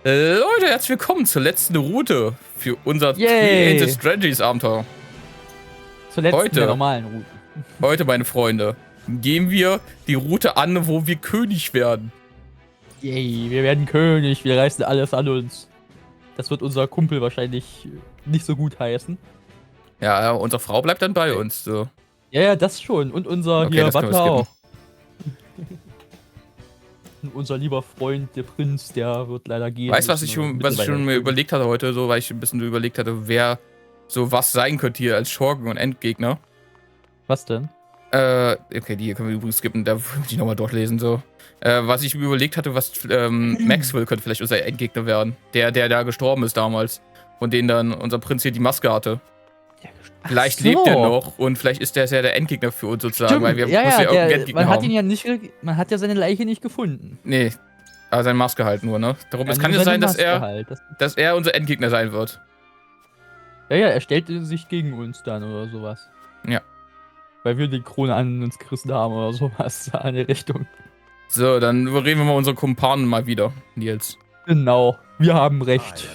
Leute, herzlich willkommen zur letzten Route für unser Strategies Abenteuer. Zur letzten der normalen Route. Heute, meine Freunde, gehen wir die Route an, wo wir König werden. Yay, wir werden König, wir reißen alles an uns. Das wird unser Kumpel wahrscheinlich nicht so gut heißen. Ja, unsere Frau bleibt dann bei uns. So. Ja, das schon. Und unser Okay, hier Butler auch. Unser lieber Freund, der Prinz, der wird leider gehen. Weißt du, was ich schon mir überlegt hatte heute, so, weil ich ein bisschen überlegt hatte, wer so was sein könnte hier als Schurken und Endgegner? Was denn? Okay, die hier können wir übrigens skippen, da würde ich nochmal durchlesen, so. Was ich mir überlegt hatte, was Maxwell könnte vielleicht unser Endgegner werden. Der da gestorben ist damals. Von denen dann unser Prinz hier die Maske hatte. Vielleicht lebt er noch und vielleicht ist der ja der Endgegner für uns sozusagen, Stimmt. weil wir müssen ja irgendeinen Endgegner man hat haben. ihn ja nicht, man hat ja seine Leiche nicht gefunden. Nee, aber seine Maske halt nur, ne? Darum, Ja, es kann ja sein, dass er, halt. dass er unser Endgegner sein wird. Ja, er stellte sich gegen uns dann oder sowas. Ja. Weil wir die Krone an uns gerissen haben oder sowas in eine Richtung. So, dann reden wir mal unsere Kumpanen mal wieder, Nils. Genau, wir haben recht.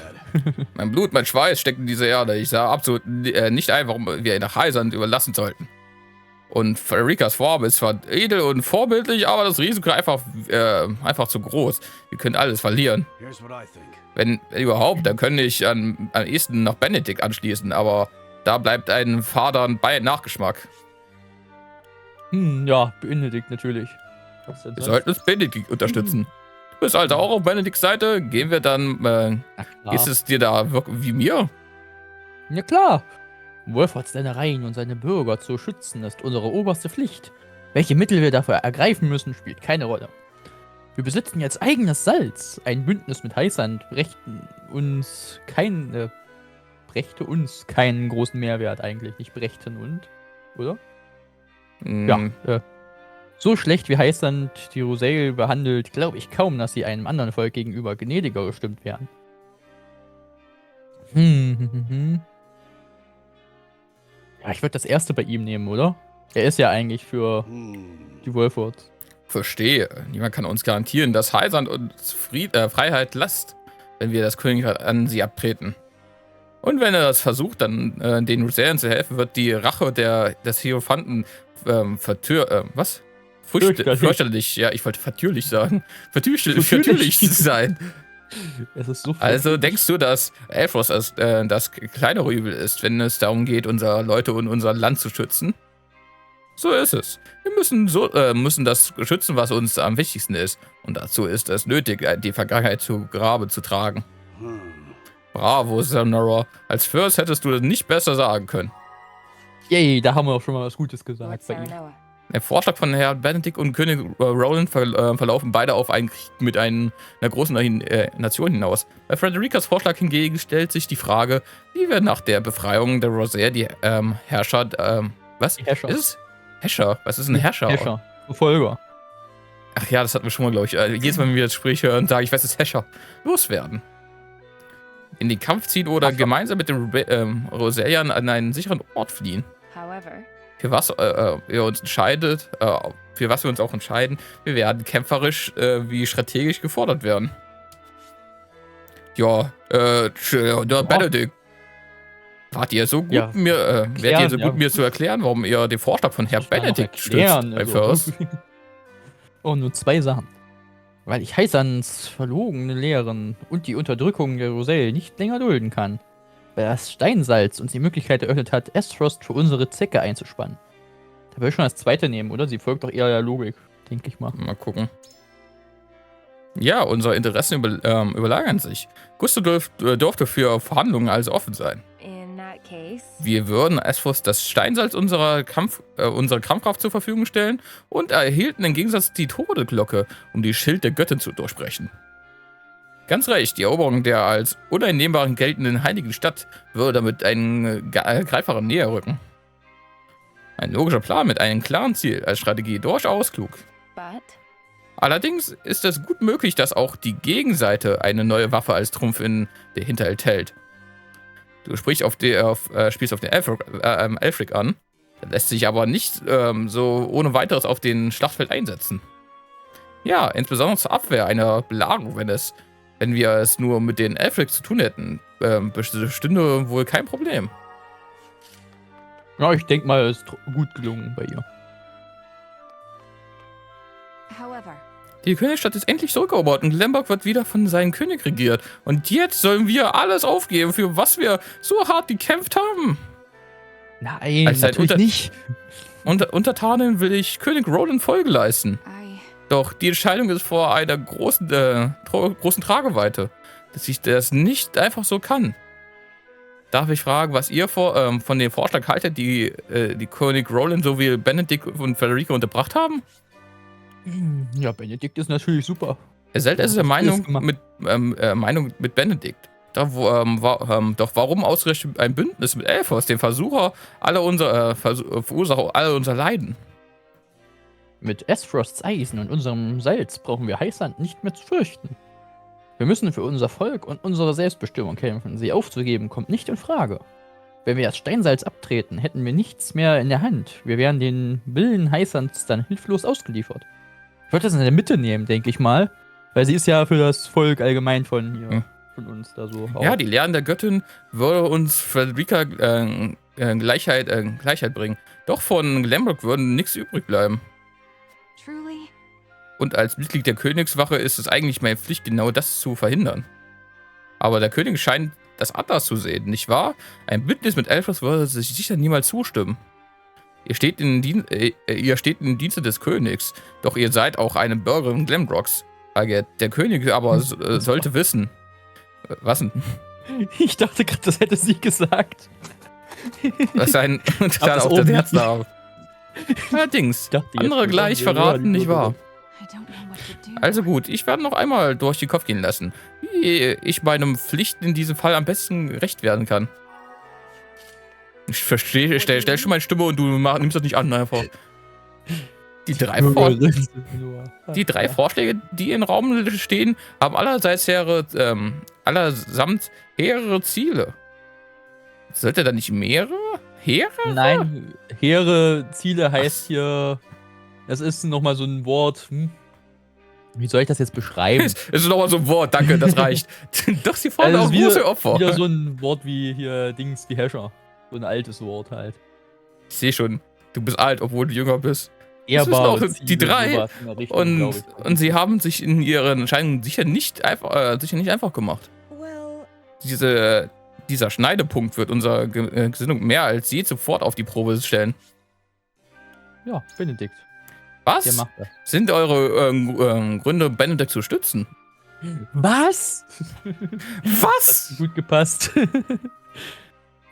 Mein Blut, mein Schweiß steckt in diese Erde. Ich sah absolut nicht ein, warum wir ihn nach Heisand überlassen sollten. Und Frederikas Vorhaben ist zwar edel und vorbildlich, aber das Risiko einfach zu groß. Wir können alles verlieren. Wenn überhaupt, dann könnte ich am ehesten noch Benedikt anschließen, aber da bleibt ein fadern Nachgeschmack. Ja, Benedikt natürlich. Wir sollten uns Benedikt unterstützen. Du bist also auch auf Benedikts Seite. Gehen wir dann, ist es dir da wirklich wie mir? Ja klar. Wolfords Ländereien und seine Bürger zu schützen, ist unsere oberste Pflicht. Welche Mittel wir dafür ergreifen müssen, spielt keine Rolle. Wir besitzen jetzt eigenes Salz. Ein Bündnis mit Heisand brächte uns keinen großen Mehrwert eigentlich. Nicht brächten und, oder? Ja, so schlecht wie Heisand die Rosail behandelt, glaube ich kaum, dass sie einem anderen Volk gegenüber gnädiger gestimmt wären. Ja, ich würde das erste bei ihm nehmen, oder? Er ist ja eigentlich für die Wolfords. Verstehe. Niemand kann uns garantieren, dass Heisand uns Freiheit lässt, wenn wir das Königreich an sie abtreten. Und wenn er das versucht, dann den Rosailen zu helfen, wird die Rache des Hierophanten fürchterlich, ja, ich wollte vertürlich sagen. Vertürlich sein. Es ist so also denkst du, dass Elfros das kleinere Übel ist, wenn es darum geht, unsere Leute und unser Land zu schützen? So ist es. Wir müssen das schützen, was uns am wichtigsten ist. Und dazu ist es nötig, die Vergangenheit zu Grabe zu tragen. Bravo, Sonora. Als Fürst hättest du das nicht besser sagen können. Yay, da haben wir auch schon mal was Gutes gesagt bei ihm. Der Vorschlag von Herrn Benedikt und König Roland verlaufen beide auf einen Krieg mit einer großen Nation hinaus. Bei Frederikas Vorschlag hingegen stellt sich die Frage, wie wir nach der Befreiung der Rosair die Herrscher, was? Die Herrscher. Ist es? Herrscher? Was ist ein Herrscher? Herrscher. Verfolger. Ach ja, das hatten wir schon mal, glaube ich. Jedes Mal, wenn wir das Gespräch hören, sage ich, was ist Herrscher? Loswerden. In den Kampf ziehen oder gemeinsam mit den Rosaiern an einen sicheren Ort fliehen. Für was wir uns auch entscheiden, wir werden kämpferisch wie strategisch gefordert werden. Ja, Benedikt. Wart ihr so gut, mir zu erklären, warum ihr den Vorschlag von Herrn Benedikt stützt bei First? Oh, nur 2 Sachen. Weil ich Heisands verlogene Lehren und die Unterdrückung der Rosail nicht länger dulden kann. Weil das Steinsalz uns die Möglichkeit eröffnet hat, Esfrost für unsere Zwecke einzuspannen. Da will ich schon das zweite nehmen, oder? Sie folgt doch eher der Logik, denke ich mal. Mal gucken. Ja, unsere Interessen überlagern sich. Gustav durfte für Verhandlungen also offen sein. Wir würden Esfrost das Steinsalz unserer Kampfkraft zur Verfügung stellen und erhielten im Gegensatz die Todesglocke, um die Schild der Göttin zu durchbrechen. Ganz recht, die Eroberung der als uneinnehmbar geltenden heiligen Stadt würde damit einen greifbaren näher rücken. Ein logischer Plan mit einem klaren Ziel als Strategie durchaus klug. Allerdings ist es gut möglich, dass auch die Gegenseite eine neue Waffe als Trumpf in der Hinterhalt hält. Du spielst auf den Elfric an, der lässt sich aber nicht so ohne weiteres auf den Schlachtfeld einsetzen. Ja, insbesondere zur Abwehr einer Belagerung, wenn Wenn wir es nur mit den Elfricks zu tun hätten, bestünde wohl kein Problem. Ja, ich denke mal, es ist gut gelungen bei ihr. Die Königstadt ist endlich zurückerobert und Lemberg wird wieder von seinem König regiert. Und jetzt sollen wir alles aufgeben, für was wir so hart gekämpft haben. Nein, natürlich nicht. Untertanen will ich König Roland Folge leisten. Doch die Entscheidung ist vor einer großen Trageweite, dass ich das nicht einfach so kann. Darf ich fragen, was ihr von dem Vorschlag haltet, die König Roland sowie Benedikt und Federica unterbracht haben? Ja, Benedikt ist natürlich super. Zelda ist der Meinung mit Benedikt. Doch warum ausgerechnet ein Bündnis mit Elfos, dem Verursacher aller unser Leiden? Mit Asphosts Eisen und unserem Salz brauchen wir Heißland nicht mehr zu fürchten. Wir müssen für unser Volk und unsere Selbstbestimmung kämpfen. Sie aufzugeben kommt nicht in Frage. Wenn wir das Steinsalz abtreten, hätten wir nichts mehr in der Hand. Wir wären den Willen Heißlands dann hilflos ausgeliefert. Ich wollte das in der Mitte nehmen, denke ich mal. Weil sie ist ja für das Volk allgemein von hier, von uns da so. Auch. Ja, die Lehren der Göttin würde uns Frederica Gleichheit bringen. Doch von Lemberg würde nichts übrig bleiben. Und als Mitglied der Königswache ist es eigentlich meine Pflicht, genau das zu verhindern. Aber der König scheint das anders zu sehen, nicht wahr? Ein Bündnis mit Elfos würde sich sicher niemals zustimmen. Ihr steht in Dienste des Königs, doch ihr seid auch eine Bürgerin Glamrocks. Der König aber sollte wissen. Was denn? Ich dachte gerade, das hätte sie gesagt. Das ist ein total auf das Herz da. Allerdings, andere gleich verraten, nicht wahr? Also gut, ich werde noch einmal durch den Kopf gehen lassen, wie ich meinem Pflichten in diesem Fall am besten gerecht werden kann. Ich verstehe, stell schon meine Stimme und du nimmst das nicht an, einfach. Die drei Vorschläge, die im Raum stehen, haben allesamt hehre Ziele. Sollte da nicht mehrere? Hehre? Nein, hehre Ziele heißt hier, das ist nochmal so ein Wort, wie soll ich das jetzt beschreiben? Es ist nochmal so ein Wort, danke, das reicht. Doch, sie fordern auch große Opfer. Wieder so ein Wort wie hier Dings, die Herrscher. So ein altes Wort halt. Ich sehe schon, du bist alt, obwohl du jünger bist. Ehrbare Ziele, die drei Richtung, und sie haben sich in ihren Entscheidungen sicher nicht einfach gemacht. Dieser Schneidepunkt wird unsere Gesinnung mehr als je zuvor auf die Probe stellen. Ja, Benedikt. Was? Der macht das. Sind eure Gründe, Benedikt zu stützen? Was? Was? Hat gut gepasst.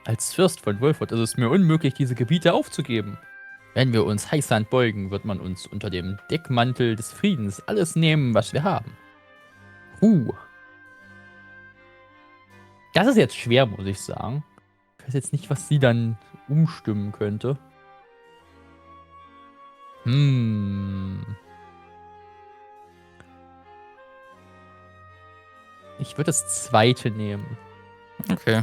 Als Fürst von Wolford ist es mir unmöglich, diese Gebiete aufzugeben. Wenn wir uns Heißland beugen, wird man uns unter dem Deckmantel des Friedens alles nehmen, was wir haben. Das ist jetzt schwer, muss ich sagen. Ich weiß jetzt nicht, was sie dann umstimmen könnte. Ich würde das zweite nehmen. Okay.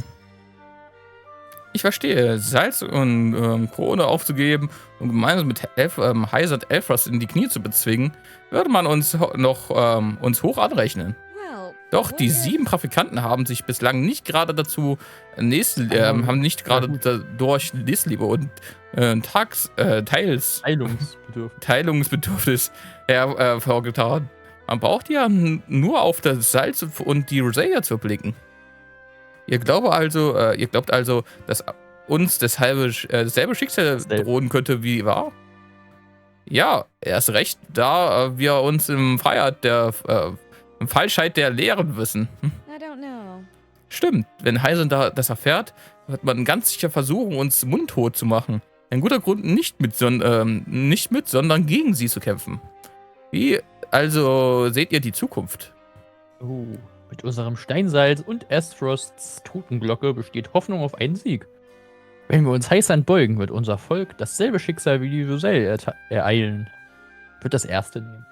Ich verstehe, Salz und Krone aufzugeben und gemeinsam mit Heißland Elfras in die Knie zu bezwingen, würde man uns uns hoch anrechnen. Doch die 7 Trafikanten haben sich bislang nicht gerade durch Nächstenliebe und Teilungsbedürfnis hervorgetan. Man braucht ja nur auf das Salz und die Rosea zu blicken. Ihr glaubt also, dass uns dasselbe Schicksal drohen könnte wie wahr? Ja, erst recht, da wir uns im Falschheit der Lehren wissen. Stimmt, wenn Heißland das erfährt, wird man ganz sicher versuchen, uns mundtot zu machen. Ein guter Grund, nicht mit, sondern gegen sie zu kämpfen. Wie also seht ihr die Zukunft? Mit unserem Steinsalz und Asphosts Totenglocke besteht Hoffnung auf einen Sieg. Wenn wir uns Heißland beugen, wird unser Volk dasselbe Schicksal wie die Joselle ereilen. Ich würde das erste nehmen.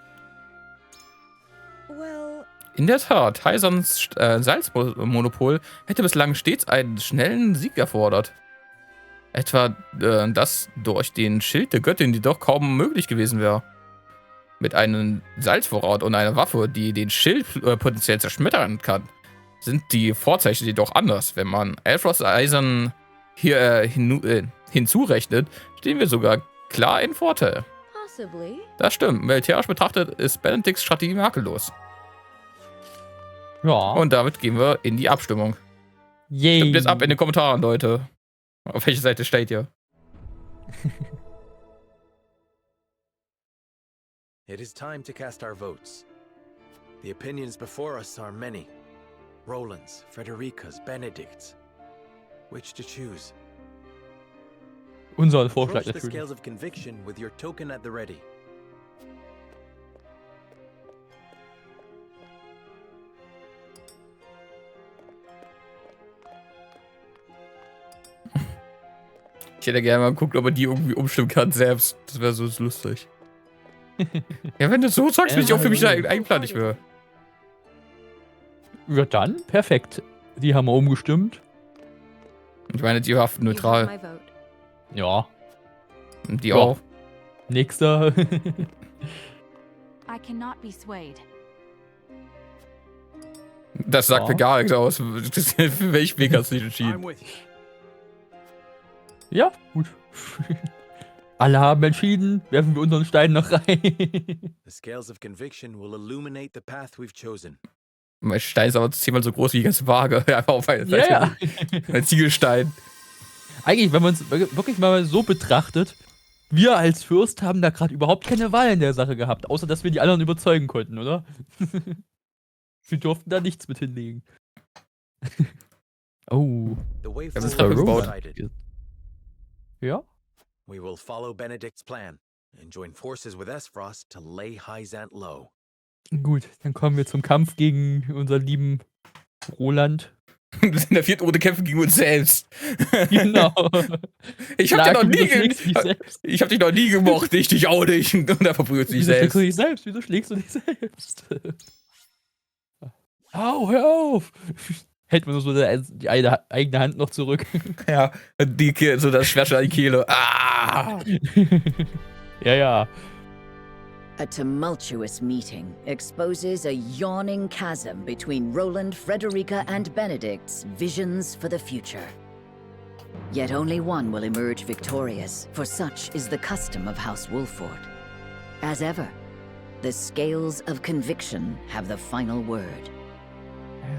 In der Tat, Heißlands Salzmonopol hätte bislang stets einen schnellen Sieg erfordert. Etwa das durch den Schild der Göttin, die doch kaum möglich gewesen wäre. Mit einem Salzvorrat und einer Waffe, die den Schild potenziell zerschmettern kann, sind die Vorzeichen jedoch anders. Wenn man Aelfrosts Eisern hier hinzurechnet, stehen wir sogar klar in Vorteil. Das stimmt. Militärisch betrachtet ist Benedikts Strategie makellos. Ja. Und damit gehen wir in die Abstimmung. Yay. Stimmt jetzt ab in den Kommentaren, Leute. Auf welche Seite steht ihr? It is time to cast our votes. The opinions before us are many. Roland's, Frederica's, Benedict's. Which to choose? Unser Vorschlag Approach the natürlich. scales of conviction with your token at the ready. Ich hätte gerne mal geguckt, ob man die irgendwie umstimmen kann selbst. Das wäre so lustig. Ja, wenn du so sagst, bin ich auch für mich einplanig mehr. Ja, dann perfekt. Die haben wir umgestimmt. Ich meine, die haften neutral. Ja. Und die Ja. auch. Nächster. Das sagt Ja. mir gar nichts aus. Für welchen Weg hast du dich entschieden? I'm with you. Ja, gut. Alle haben entschieden, werfen wir unseren Stein noch rein. The scales of conviction will illuminate the path we've chosen. Mein Stein ist aber 10-mal so groß wie die ganze Waage. Einfach auf eine Seite. Ja, Ein Ziegelstein. Eigentlich, wenn man es wirklich mal so betrachtet, wir als Fürst haben da gerade überhaupt keine Wahl in der Sache gehabt, außer dass wir die anderen überzeugen konnten, oder? Wir durften da nichts mit hinlegen. Oh. The way Das ist forward is gebaut. decided. Ja? We will follow Benedict's plan and join forces with Esfrost to lay Hyzant low. Gut, dann kommen wir zum Kampf gegen unseren lieben Roland. Wir sind in der 4. Runde kämpfen gegen uns selbst. Genau. Ich hab Wieso dich noch nie gemocht, ich dich auch nicht. Und da verbrüht sich selbst. schlägst du dich selbst? Wieso schlägst du dich selbst? Au, hör auf! Hält man so die eigene Hand noch zurück. Ja, so das Schwert an die Kehle. Ah! Ja, ja. A tumultuous meeting exposes a yawning chasm between Roland, Frederica, and Benedict's visions for the future. Yet only one will emerge victorious, for such is the custom of House Wolford. As ever, the scales of conviction have the final word.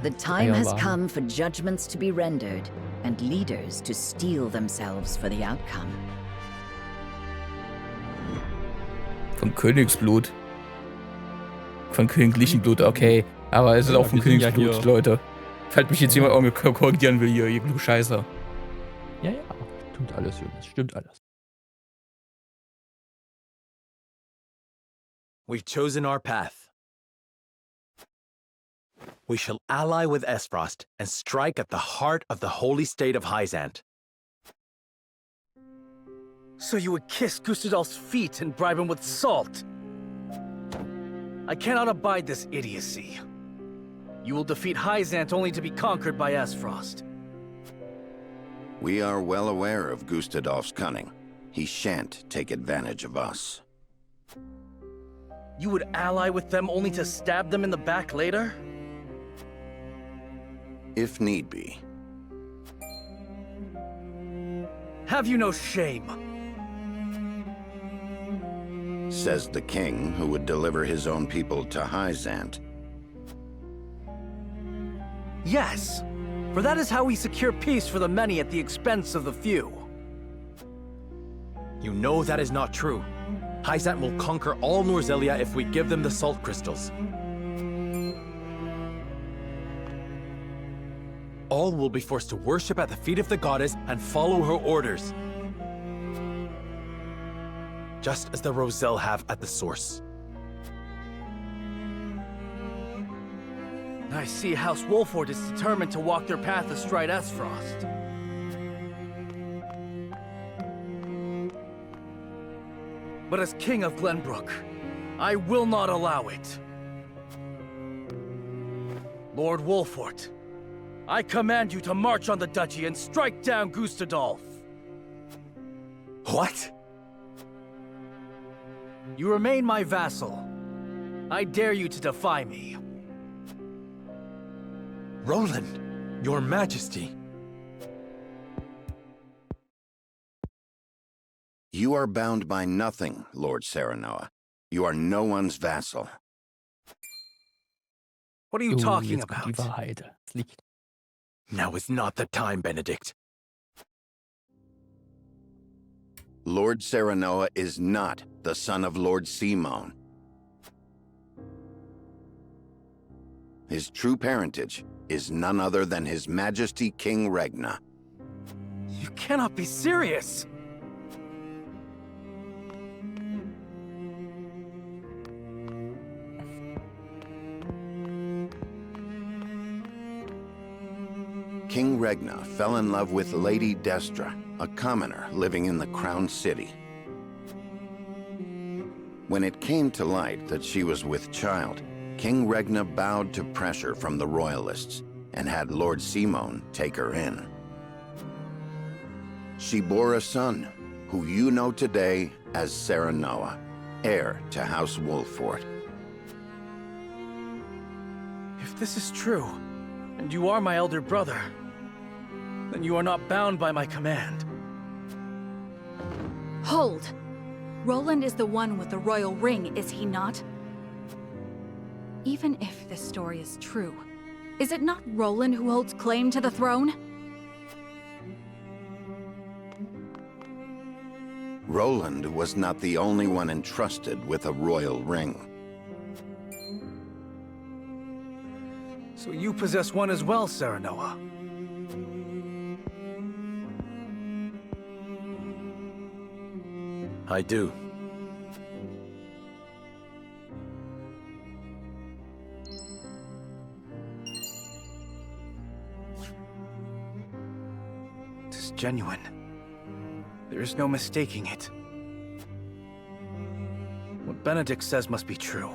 The time has come for judgments to be rendered and leaders to steel themselves for the outcome. Von Königsblut. Von königlichem Blut, okay. Aber es ist auch von Königsblut, hier. Leute. Falls mich jetzt jemand irgendwie korrigieren will, ihr Scheißer. Ja, ja. Stimmt alles, Jonas. Stimmt alles. We've chosen our path. We shall ally with Esfrost and strike at the heart of the holy state of Hyzant. So you would kiss Gustadolf's feet and bribe him with salt? I cannot abide this idiocy. You will defeat Hyzant only to be conquered by Esfrost. We are well aware of Gustadolf's cunning. He shan't take advantage of us. You would ally with them only to stab them in the back later? If need be. Have you no shame? Says the king who would deliver his own people to Hyzant. Yes, for that is how we secure peace for the many at the expense of the few. You know that is not true. Hyzant will conquer all Norzelia if we give them the salt crystals. All will be forced to worship at the feet of the goddess and follow her orders. Just as the Roselle have at the source. I see House Wolford is determined to walk their path astride Esfrost. But as King of Glenbrook, I will not allow it. Lord Wolford, I command you to march on the duchy and strike down Gustadolf. What? You remain my vassal, I dare you to defy me. Roland, your majesty. You are bound by nothing, Lord Serenoa. You are no one's vassal. What are you talking jetzt kommt die about? Wahrheit. Das Licht. Now is not the time, Benedict. Lord Serenoa is not the son of Lord Simon. His true parentage is none other than His Majesty King Regna. You cannot be serious! King Regna fell in love with Lady Destra, a commoner living in the Crown City. When it came to light that she was with child, King Regna bowed to pressure from the royalists and had Lord Simon take her in. She bore a son, who you know today as Serenoa, heir to House Wolffort. If this is true, and you are my elder brother, then you are not bound by my command. Hold! Roland is the one with the royal ring, is he not? Even if this story is true, is it not Roland who holds claim to the throne? Roland was not the only one entrusted with a royal ring. So you possess one as well, Serenoa. I do. It is genuine. There is no mistaking it. What Benedict says must be true.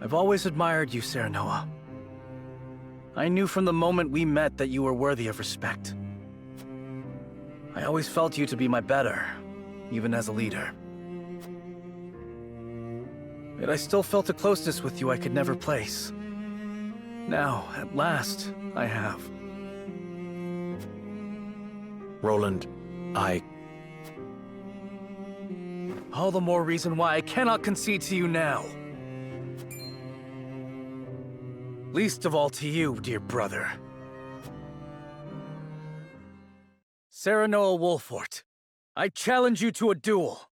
I've always admired you, Serenoa. I knew from the moment we met that you were worthy of respect. I always felt you to be my better, even as a leader. Yet I still felt a closeness with you I could never place. Now, at last, I have. Roland, All the more reason why I cannot concede to you now. Least of all to you, dear brother. Serenoa Wolffort, I challenge you to a duel.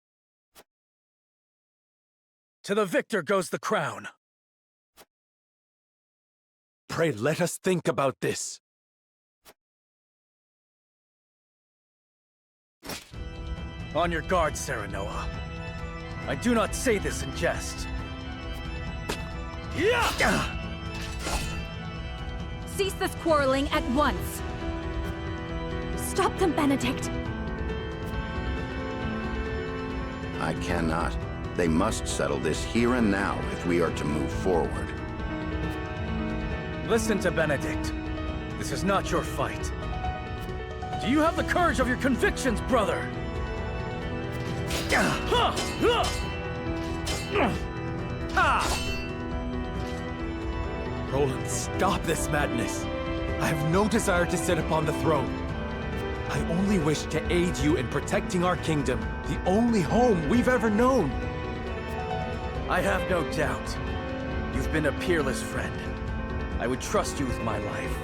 To the victor goes the crown. pray let us think about this. On your guard, Serenoa. I do not say this in jest. Yeah! Cease this quarreling at once! Stop them, Benedict! I cannot. They must settle this here and now if we are to move forward. Listen to Benedict. This is not your fight. Do you have the courage of your convictions, brother? Roland, stop this madness. I have no desire to sit upon the throne. I only wish to aid you in protecting our kingdom, the only home we've ever known. I have no doubt. You've been a peerless friend. I would trust you with my life.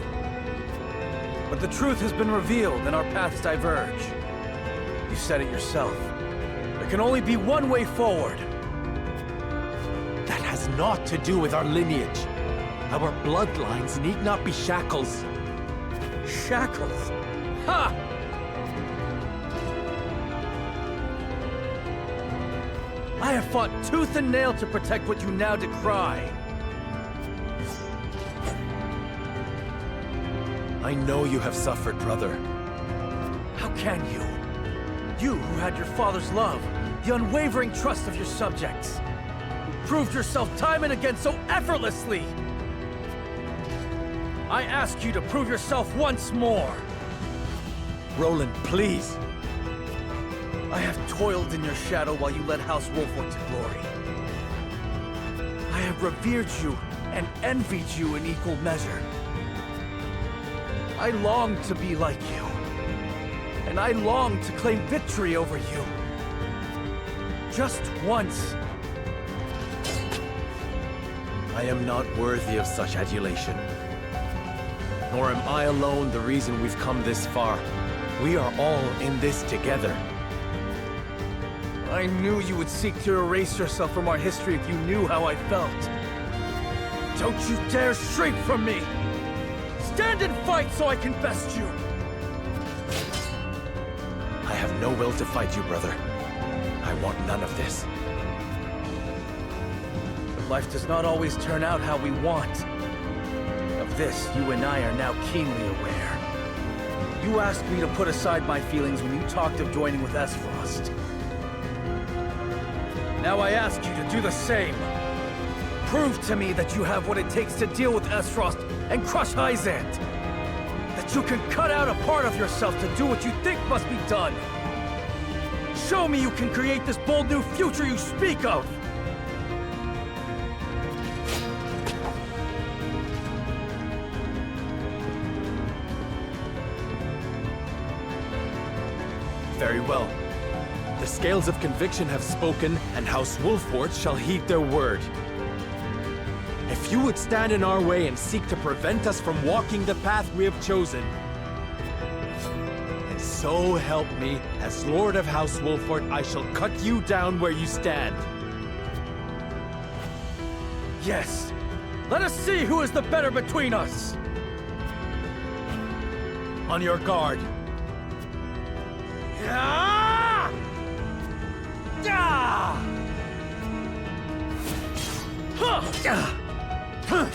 But the truth has been revealed and our paths diverge. You said it yourself. There can only be one way forward. That has naught to do with our lineage. Our bloodlines need not be shackles. Shackles? Ha! I have fought tooth and nail to protect what you now decry. I know you have suffered, brother. How can you? You who had your father's love, the unwavering trust of your subjects. Who proved yourself time and again so effortlessly. I ask you to prove yourself once more. Roland, please. I have toiled in your shadow while you led House Wolfwood to glory. I have revered you and envied you in equal measure. I long to be like you, and I long to claim victory over you. Just once. I am not worthy of such adulation. Nor am I alone the reason we've come this far. We are all in this together. I knew you would seek to erase yourself from our history if you knew how I felt. Don't you dare shrink from me! Stand and fight so I can best you! I have no will to fight you, brother. I want none of this. But life does not always turn out how we want. Of this, you and I are now keenly aware. You asked me to put aside my feelings when you talked of joining with Esfrost. Now I ask you to do the same. Prove to me that you have what it takes to deal with Esfrost and crush Hyzant. That you can cut out a part of yourself to do what you think must be done. Show me you can create this bold new future you speak of. Very well. The scales of conviction have spoken, and House Wolfwood shall heed their word. If you would stand in our way and seek to prevent us from walking the path we have chosen, and so help me, as Lord of House Wolfwood, I shall cut you down where you stand. Yes. Let us see who is the better between us. On your guard. Ah! Ah! Huh!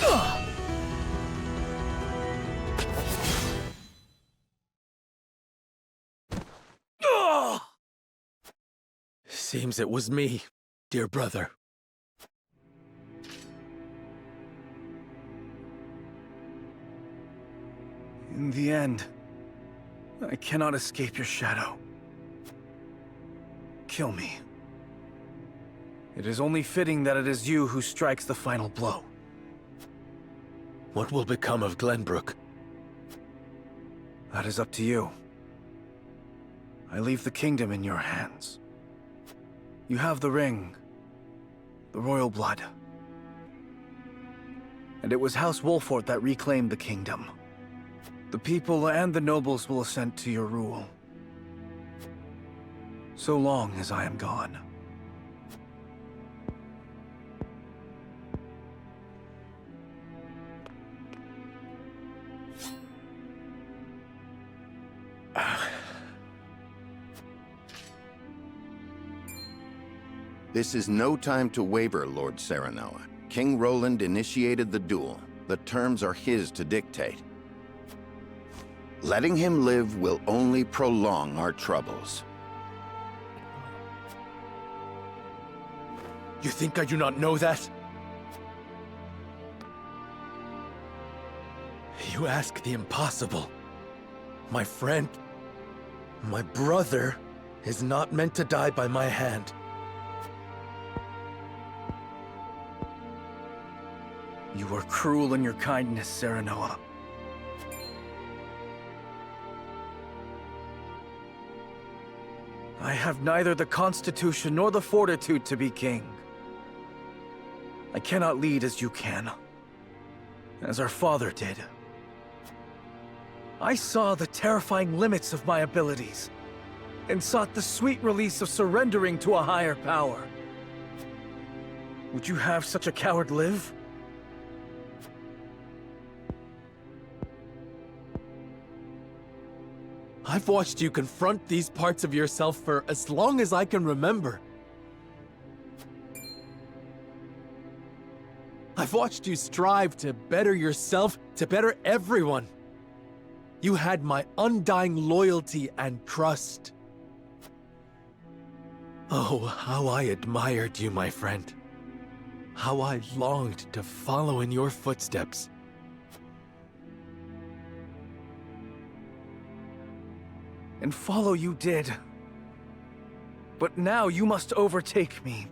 Ah! Seems it was me, dear brother. In the end, I cannot escape your shadow. Kill me. It is only fitting that it is you who strikes the final blow. What will become of Glenbrook? That is up to you. I leave the kingdom in your hands. You have the ring, the royal blood. And it was House Wolfwood that reclaimed the kingdom. The people and the nobles will assent to your rule. So long as I am gone. This is no time to waver, Lord Serenoa. King Roland initiated the duel. The terms are his to dictate. Letting him live will only prolong our troubles. You think I do not know that? You ask the impossible. My friend, my brother, is not meant to die by my hand. You are cruel in your kindness, Serenoa. I have neither the constitution nor the fortitude to be king. I cannot lead as you can, as our father did. I saw the terrifying limits of my abilities, and sought the sweet release of surrendering to a higher power. Would you have such a coward live? I've watched you confront these parts of yourself for as long as I can remember. I've watched you strive to better yourself, to better everyone. You had my undying loyalty and trust. Oh, how I admired you, my friend. How I longed to follow in your footsteps. And follow you did. But now you must overtake me.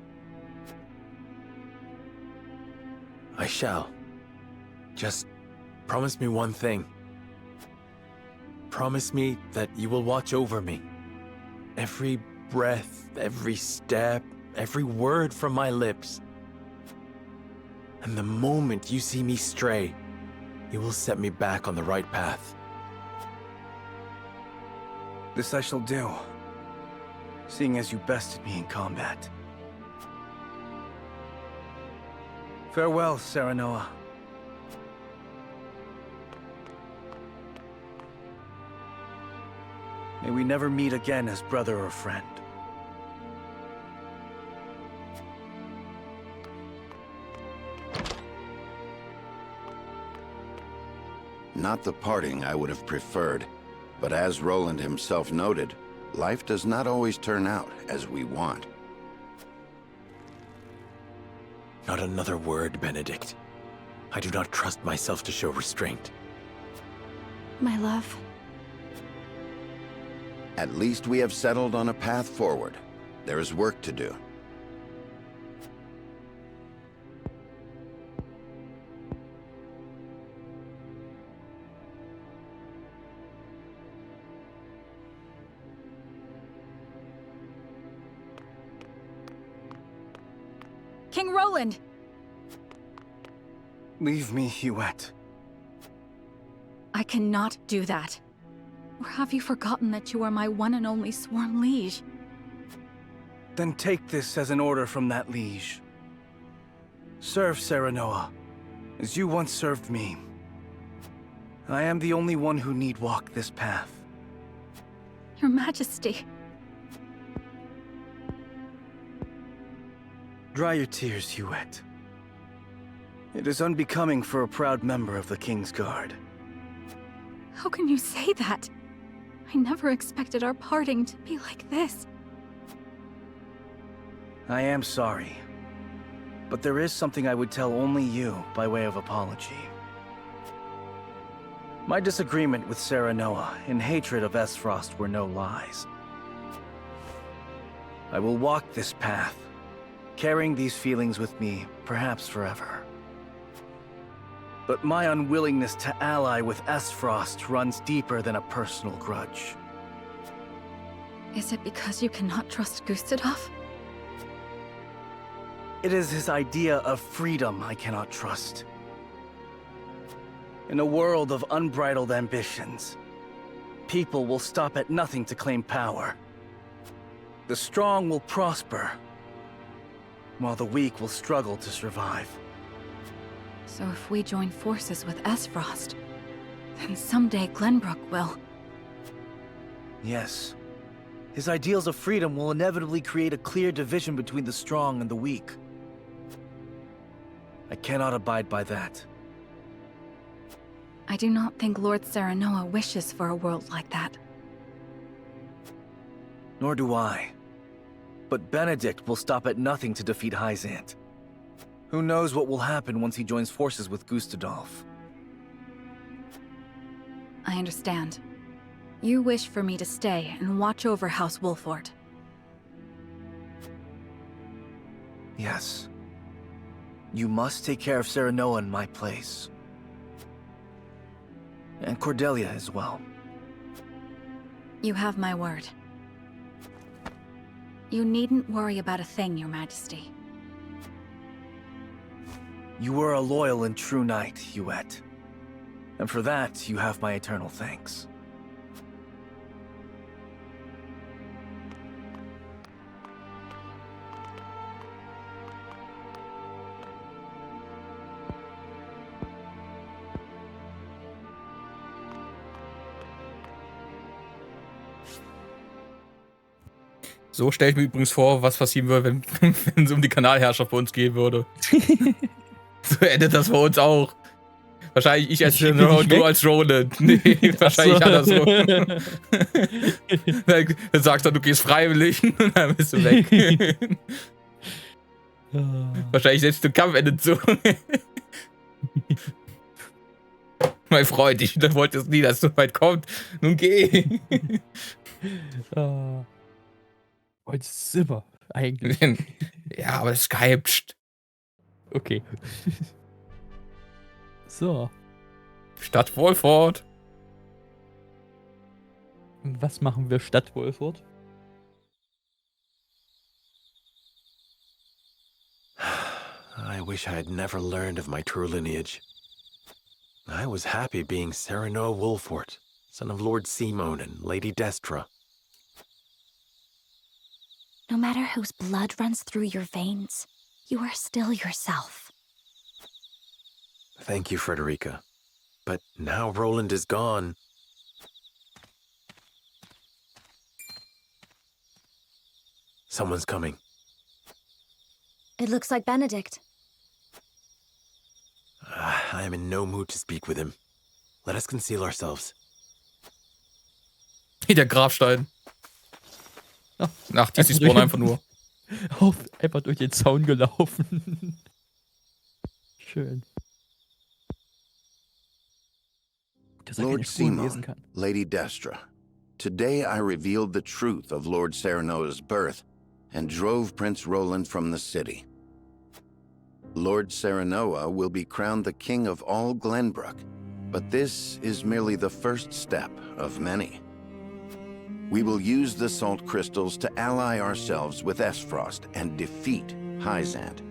I shall. Just promise me one thing. Promise me that you will watch over me. Every breath, every step, every word from my lips. And the moment you see me stray, you will set me back on the right path. This I shall do, seeing as you bested me in combat. Farewell, Serenoa. May we never meet again as brother or friend. Not the parting I would have preferred, but as Roland himself noted, life does not always turn out as we want. Not another word, Benedict. I do not trust myself to show restraint. My love. At least we have settled on a path forward. There is work to do. King Roland! Leave me, Huette. I cannot do that. Or have you forgotten that you are my one and only sworn liege? Then take this as an order from that liege. Serve Serenoa, as you once served me. I am the only one who need walk this path. Your Majesty. Dry your tears, Huette. It is unbecoming for a proud member of the King's Guard. How can you say that? I never expected our parting to be like this. I am sorry. But there is something I would tell only you by way of apology. My disagreement with Serenoa and hatred of Esfrost were no lies. I will walk this path, carrying these feelings with me, perhaps forever. But my unwillingness to ally with Esfrost runs deeper than a personal grudge. Is it because you cannot trust Gustadolf? It is his idea of freedom I cannot trust. In a world of unbridled ambitions, people will stop at nothing to claim power. The strong will prosper, while the weak will struggle to survive. So if we join forces with Esfrost, then someday Glenbrook will... Yes. His ideals of freedom will inevitably create a clear division between the strong and the weak. I cannot abide by that. I do not think Lord Serenoa wishes for a world like that. Nor do I. But Benedict will stop at nothing to defeat Hyzant. Who knows what will happen once he joins forces with Gustadolf? I understand. You wish for me to stay and watch over House Wolffort. Yes. You must take care of Serenoa in my place. And Cordelia as well. You have my word. You needn't worry about a thing, Your Majesty. You were a loyal and true knight, Huette. And for that, you have my eternal thanks. So stelle ich mir übrigens vor, was passieren würde, wenn es um die Kanalherrschaft bei uns gehen würde. So endet das bei uns auch. Wahrscheinlich ich als General und du als Roland. Nee, wahrscheinlich andersrum. Dann sagst du, du gehst freiwillig und dann bist du weg. Wahrscheinlich selbst der Kampf endet so. Mein Freund, ich wollte es nie, dass es so weit kommt. Nun geh. Heute sind wir eigentlich. Ja, aber Skype. Pst. Okay. So. Stadt Wolford. Was machen wir statt Wolford? I wish I had never learned of my true lineage. I was happy being Serenoa Wolfort, son of Lord Simon and Lady Destra. No matter whose blood runs through your veins, you are still yourself. Thank you, Frederica. But now Roland is gone. Someone's coming. It looks like Benedict. I am in no mood to speak with him. Let us conceal ourselves. Der Grabstein. Ach, die spawnen einfach nur. Einfach durch den Zaun gelaufen. Schön. Dass er keine Lord Spuren lesen Simon, kann. Lady Destra, today I revealed the truth of Lord Serenoa's birth and drove Prince Roland from the city. Lord Serenoa will be crowned the king of all Glenbrook, but this is merely the first step of many. We will use the salt crystals to ally ourselves with Esfrost and defeat Hyzant.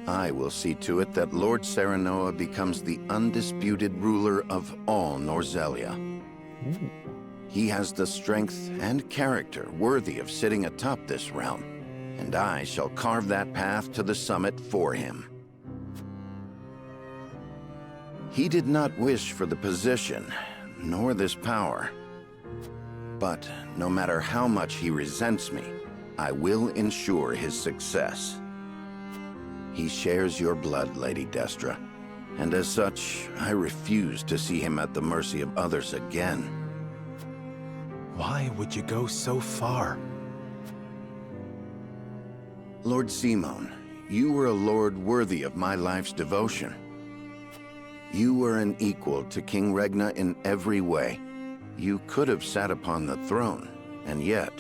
I will see to it that Lord Serenoa becomes the undisputed ruler of all Norzelia. He has the strength and character worthy of sitting atop this realm, and I shall carve that path to the summit for him. He did not wish for the position, nor this power. But no matter how much he resents me, I will ensure his success. He shares your blood, Lady Destra, and as such, I refuse to see him at the mercy of others again. Why would you go so far? Lord Simon, you were a lord worthy of my life's devotion. You were an equal to King Regna in every way. You could have sat upon the throne, and yet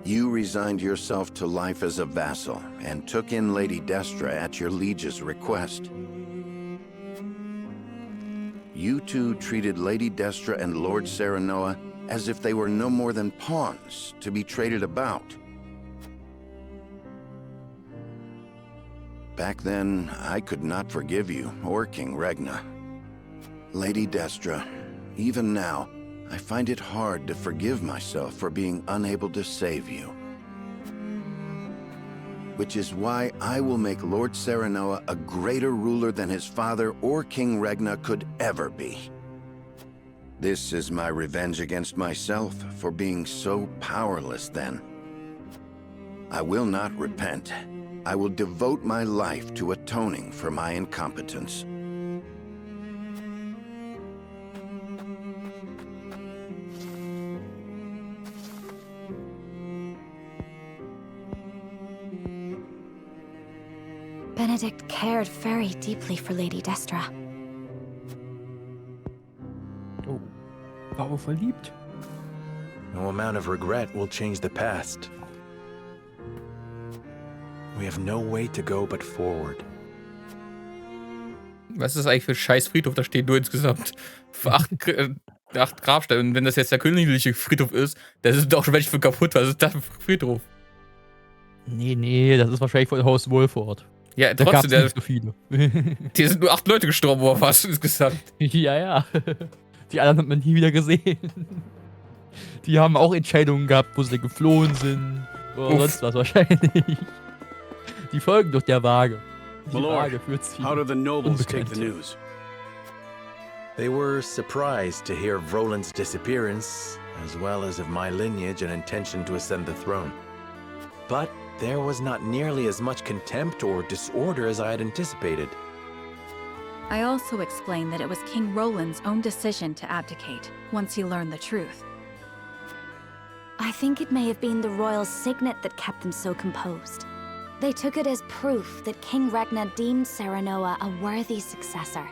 you resigned yourself to life as a vassal and took in Lady Destra at your liege's request. You two treated Lady Destra and Lord Serenoa as if they were no more than pawns to be traded about. Back then, I could not forgive you or King Regna. Lady Destra, even now, I find it hard to forgive myself for being unable to save you. Which is why I will make Lord Serenoa a greater ruler than his father or King Regna could ever be. This is my revenge against myself for being so powerless then. I will not repent. I will devote my life to atoning for my incompetence. Benedict cared very deeply for Lady Destra. Oh, war wohl verliebt. No amount of regret will change the past. We have no way to go but forward. Was ist eigentlich für ein scheiß Friedhof? Da stehen nur insgesamt 8 Grabsteine. Und wenn das jetzt der königliche Friedhof ist, das ist doch schon welche für kaputt. Was ist das für ein Friedhof? Nee, das ist wahrscheinlich von Haus Wolford. Ja, Da gab's trotzdem, nicht so viele. hier sind nur 8 Leute gestorben, oder was insgesamt. Ja. Die anderen hat man nie wieder gesehen. Die haben auch Entscheidungen gehabt, wo sie geflohen sind. Oder sonst was wahrscheinlich. Die folgen durch der Waage. Die Waage führt sie. How did the nobles take the news? They were surprised to hear of Roland's disappearance, as well as of my lineage and intention to ascend the throne. But there was not nearly as much contempt or disorder as I had anticipated. I also explained that it was King Roland's own decision to abdicate, once he learned the truth. I think it may have been the royal signet that kept them so composed. They took it as proof that King Regna deemed Serenoa a worthy successor.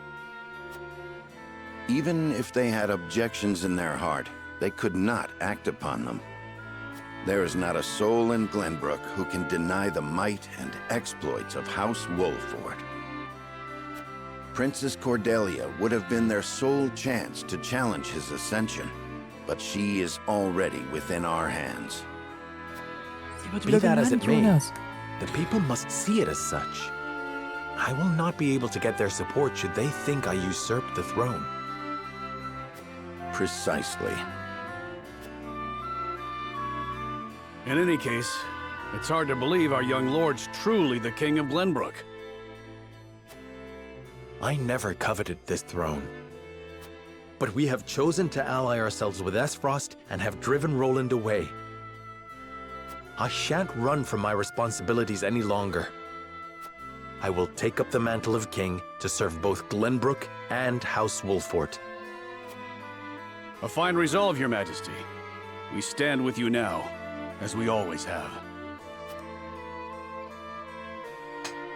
Even if they had objections in their heart, they could not act upon them. There is not a soul in Glenbrook who can deny the might and exploits of House Wolford. Princess Cordelia would have been their sole chance to challenge his ascension, but she is already within our hands. Be that as it may, the people must see it as such. I will not be able to get their support should they think I usurped the throne. Precisely. In any case, it's hard to believe our young lord's truly the King of Glenbrook. I never coveted this throne. But we have chosen to ally ourselves with Esfrost and have driven Roland away. I shan't run from my responsibilities any longer. I will take up the mantle of king to serve both Glenbrook and House Wolford. A fine resolve, Your Majesty. We stand with you now, as we always have.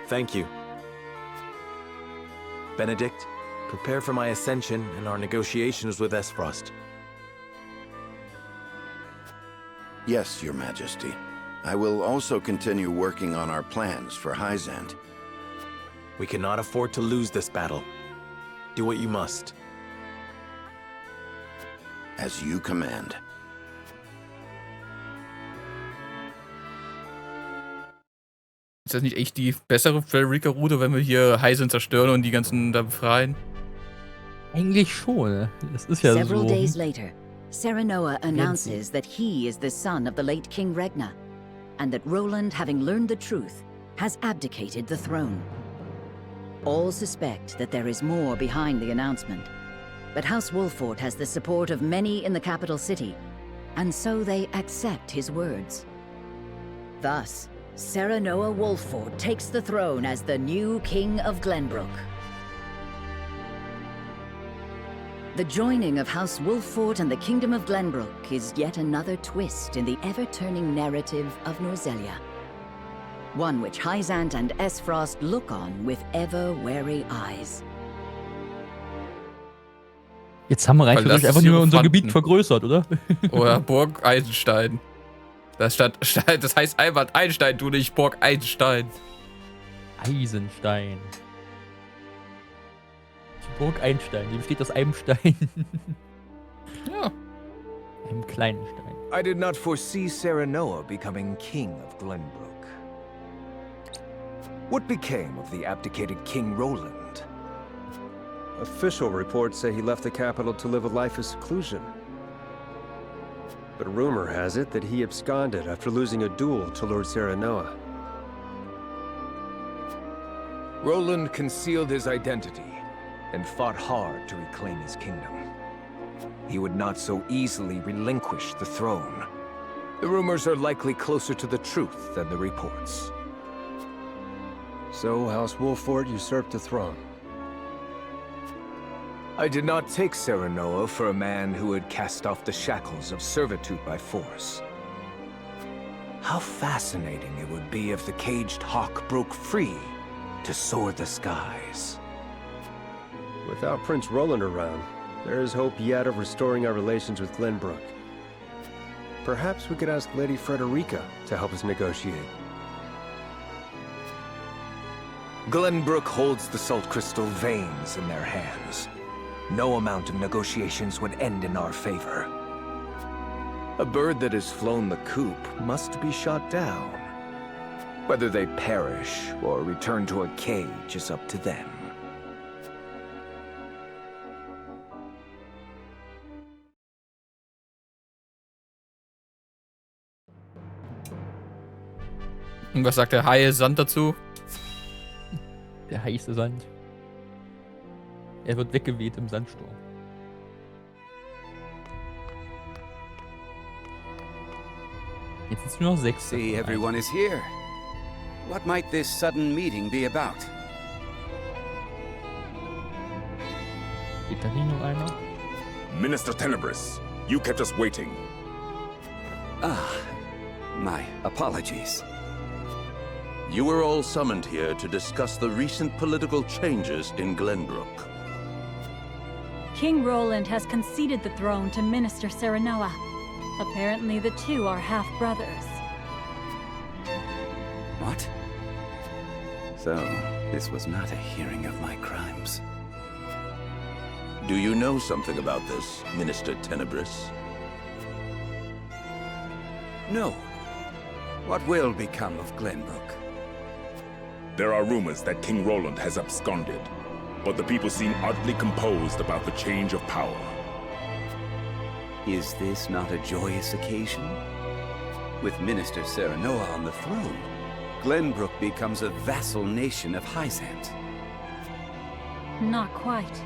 Thank you. Benedict, prepare for my ascension and our negotiations with Esfrost. Yes, Your Majesty. I will also continue working on our plans for Hyzant. We cannot afford to lose this battle. Do what you must. As you command. Ist das nicht echt die bessere Frederica-Route, wenn wir hier Hyzant zerstören und die ganzen da befreien? Eigentlich schon. Das ist ja Several so. days later, Serenoa announces that he is the son of the late King Regna, and that Roland, having learned the truth, has abdicated the throne. All suspect that there is more behind the announcement, but House Wolford has the support of many in the capital city, and so they accept his words. Thus, Serenoa Wolford takes the throne as the new King of Glenbrook. The joining of House Wolford and the Kingdom of Glenbrook is yet another twist in the ever-turning narrative of Norzelia. One which Hyzant and Esfrost look on with ever-wary eyes. Jetzt haben wir rein theoretisch einfach nur unser Gebiet vergrößert, oder? Oder Burg Eisenstein. Das heißt einfach Einstein, du nicht Burg Eisenstein. Eisenstein. Die Burg Einstein, die besteht aus einem Stein. Ja. Einem kleinen Stein. I did not foresee Serenoa becoming king of Glenbrook. What became of the abdicated King Roland? Official reports say he left the capital to live a life of seclusion. But rumor has it that he absconded after losing a duel to Lord Serenoa. Roland concealed his identity and fought hard to reclaim his kingdom. He would not so easily relinquish the throne. The rumors are likely closer to the truth than the reports. So House Wolford usurped the throne. I did not take Serenoa for a man who had cast off the shackles of servitude by force. How fascinating it would be if the caged hawk broke free to soar the skies. Without Prince Roland around, there is hope yet of restoring our relations with Glenbrook. Perhaps we could ask Lady Frederica to help us negotiate. Glenbrook holds the salt crystal veins in their hands. No amount of negotiations would end in our favor. A bird that has flown the coop must be shot down. Whether they perish or return to a cage is up to them. Und was sagt der heiße Sand dazu? Der heiße Sand. Er wird weggeweht im Sandsturm. Jetzt sind es nur noch 6. See, everyone is here. What might this sudden meeting be about? Geht da nicht noch einer? Minister Tenebris, you kept us waiting. Ah, my apologies. You were all summoned here to discuss the recent political changes in Glenbrook. King Roland has conceded the throne to Minister Serenoa. Apparently the two are half-brothers. What? So, this was not a hearing of my crimes. Do you know something about this, Minister Tenebris? No. What will become of Glenbrook? There are rumors that King Roland has absconded, but the people seem oddly composed about the change of power. Is this not a joyous occasion? With Minister Serenoa on the throne, Glenbrook becomes a vassal nation of Hyzant. Not quite.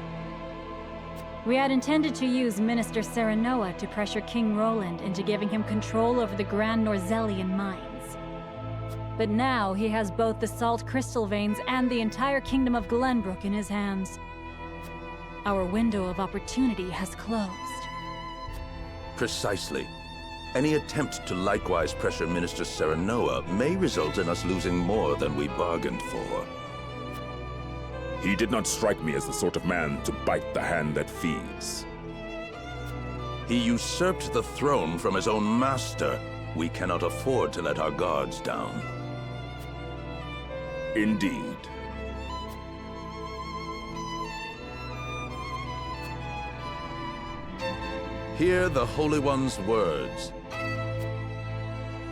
We had intended to use Minister Serenoa to pressure King Roland into giving him control over the Grand Norzelian mines. But now he has both the salt crystal veins and the entire kingdom of Glenbrook in his hands. Our window of opportunity has closed. Precisely. Any attempt to likewise pressure Minister Serenoa may result in us losing more than we bargained for. He did not strike me as the sort of man to bite the hand that feeds. He usurped the throne from his own master. We cannot afford to let our guards down. Indeed. Hear the Holy One's words.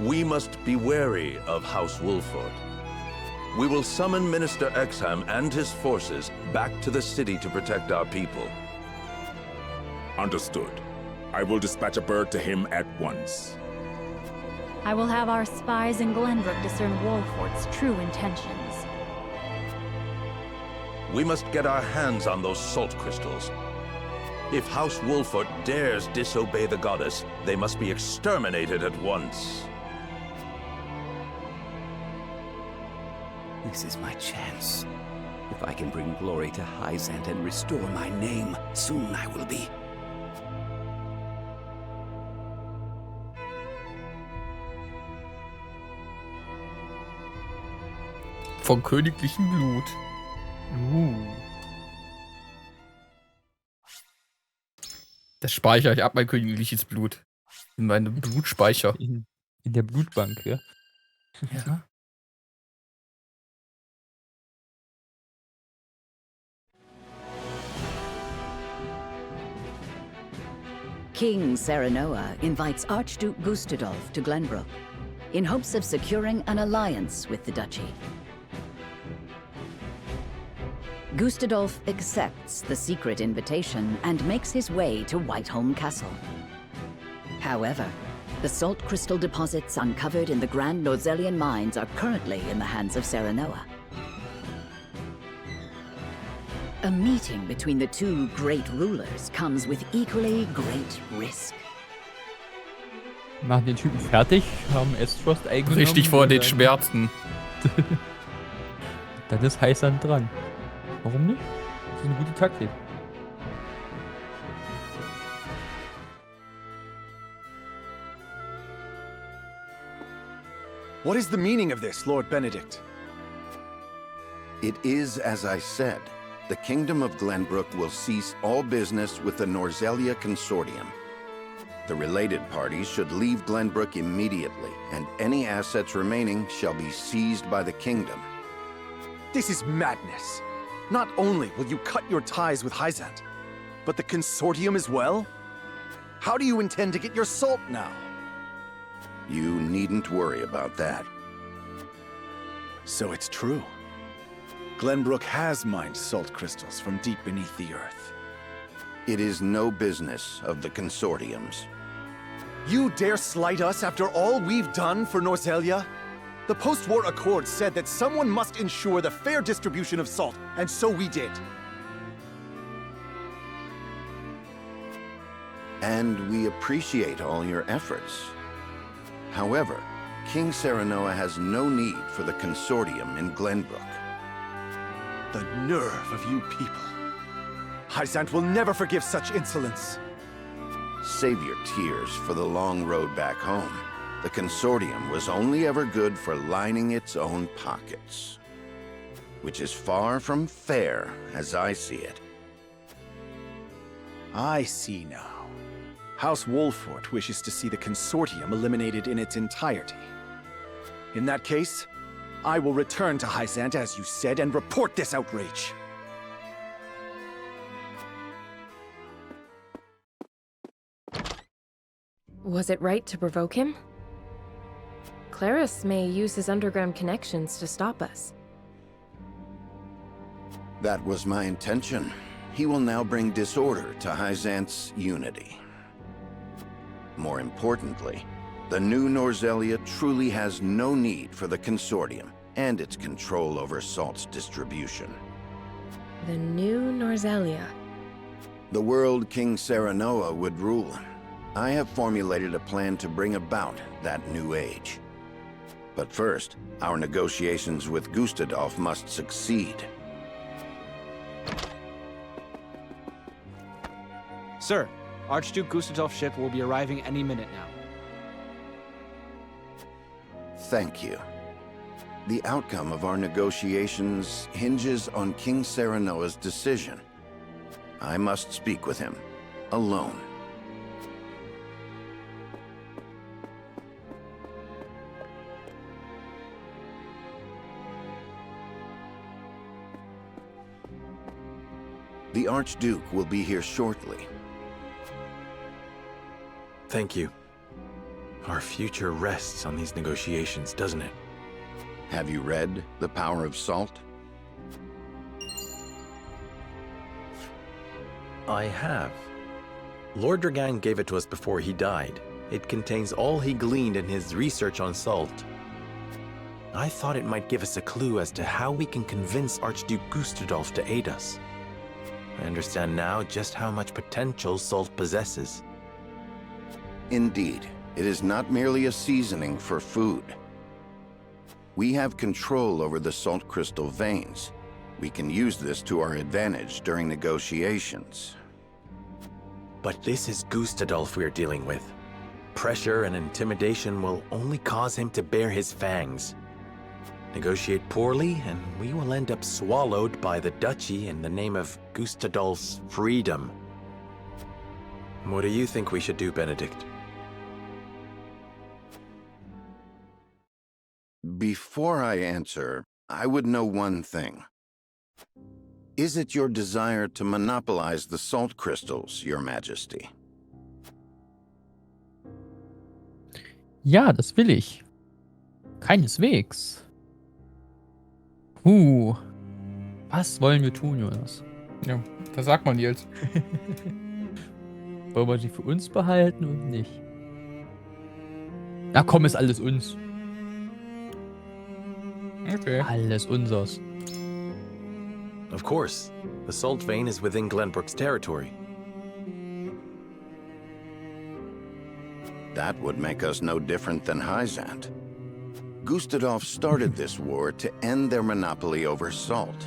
We must be wary of House Wolford. We will summon Minister Exham and his forces back to the city to protect our people. Understood. I will dispatch a bird to him at once. I will have our spies in Glenbrook discern Wolford's true intentions. We must get our hands on those salt crystals. If House Wolford dares disobey the goddess, they must be exterminated at once. This is my chance. If I can bring glory to Hyzant and restore my name, soon I will be. Von königlichem Blut. Das speichere ich ab, mein königliches Blut. In meinem Blutspeicher. In der Blutbank, ja. Ja. King Serenoa invites Archduke Gustadolf to Glenbrook in hopes of securing an alliance with the duchy. Gustadolf accepts the secret invitation and makes his way to Whiteholm Castle. However, the salt crystal deposits uncovered in the Grand Norzelian mines are currently in the hands of Serenoa. A meeting between the two great rulers comes with equally great risk. Machen den Typen fertig, haben Estfrost eingenommen. Richtig vor den Schmerzen. Dann ist Hyzant dran. Warum nicht? Das ist eine gute Taktik. What is the meaning of this, Lord Benedict? It is as I said. The Kingdom of Glenbrook will cease all business with the Norzelia Consortium. The related parties should leave Glenbrook immediately, and any assets remaining shall be seized by the Kingdom. This is madness. Not only will you cut your ties with Hyzant, but the Consortium as well? How do you intend to get your salt now? You needn't worry about that. So it's true. Glenbrook has mined salt crystals from deep beneath the earth. It is no business of the Consortium's. You dare slight us after all we've done for Norzelia? The post-war accord said that someone must ensure the fair distribution of salt, and so we did. And we appreciate all your efforts. However, King Serenoa has no need for the Consortium in Glenbrook. The nerve of you people. Hyzant will never forgive such insolence. Save your tears for the long road back home. The Consortium was only ever good for lining its own pockets. Which is far from fair, as I see it. I see now. House Wolfort wishes to see the consortium eliminated in its entirety. In that case, I will return to Hyzant as you said and report this outrage. Was it right to provoke him? Claris may use his underground connections to stop us. That was my intention. He will now bring disorder to Hyzant's unity. More importantly, the new Norzelia truly has no need for the consortium and its control over salt's distribution. The new Norzelia. The world King Serenoa would rule. I have formulated a plan to bring about that new age. But first, our negotiations with Gustadolf must succeed. Sir, Archduke Gustadolf's ship will be arriving any minute now. Thank you. The outcome of our negotiations hinges on King Serenoa's decision. I must speak with him, alone. The Archduke will be here shortly. Thank you. Our future rests on these negotiations, doesn't it? Have you read The Power of Salt? I have. Lord Dragan gave it to us before he died. It contains all he gleaned in his research on salt. I thought it might give us a clue as to how we can convince Archduke Gustadolf to aid us. I understand now just how much potential salt possesses. Indeed, it is not merely a seasoning for food. We have control over the salt crystal veins. We can use this to our advantage during negotiations. But this is Gustadolf we're dealing with. Pressure and intimidation will only cause him to bare his fangs. Negotiate poorly, and we will end up swallowed by the duchy in the name of Gustadolf's freedom. What do you think we should do, Benedict? Before I answer, I would know one thing. Is it your desire to monopolize the salt crystals, Your Majesty? Ja, das will ich. Keineswegs. Was wollen wir tun, Jonas? Ja, das sagt man jetzt. Wollen wir sie für uns behalten und nicht? Na komm, ist alles uns. Okay. Alles unseres. Of course. The salt vein is within Glenbrook's territory. That would make us no different than Hyzant. Gustadolf started this war to end their monopoly over salt.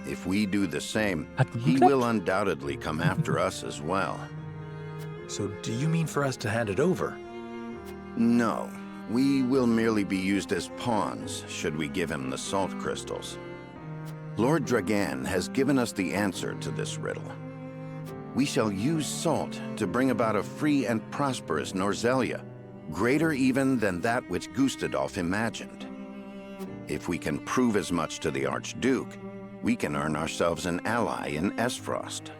If we do the same, he will undoubtedly come after us as well. So do you mean for us to hand it over? No. We will merely be used as pawns should we give him the salt crystals. Lord Dragan has given us the answer to this riddle. We shall use salt to bring about a free and prosperous Norzelia, greater even than that which Gustadolf imagined. If we can prove as much to the Archduke, we can earn ourselves an ally in Esfrost.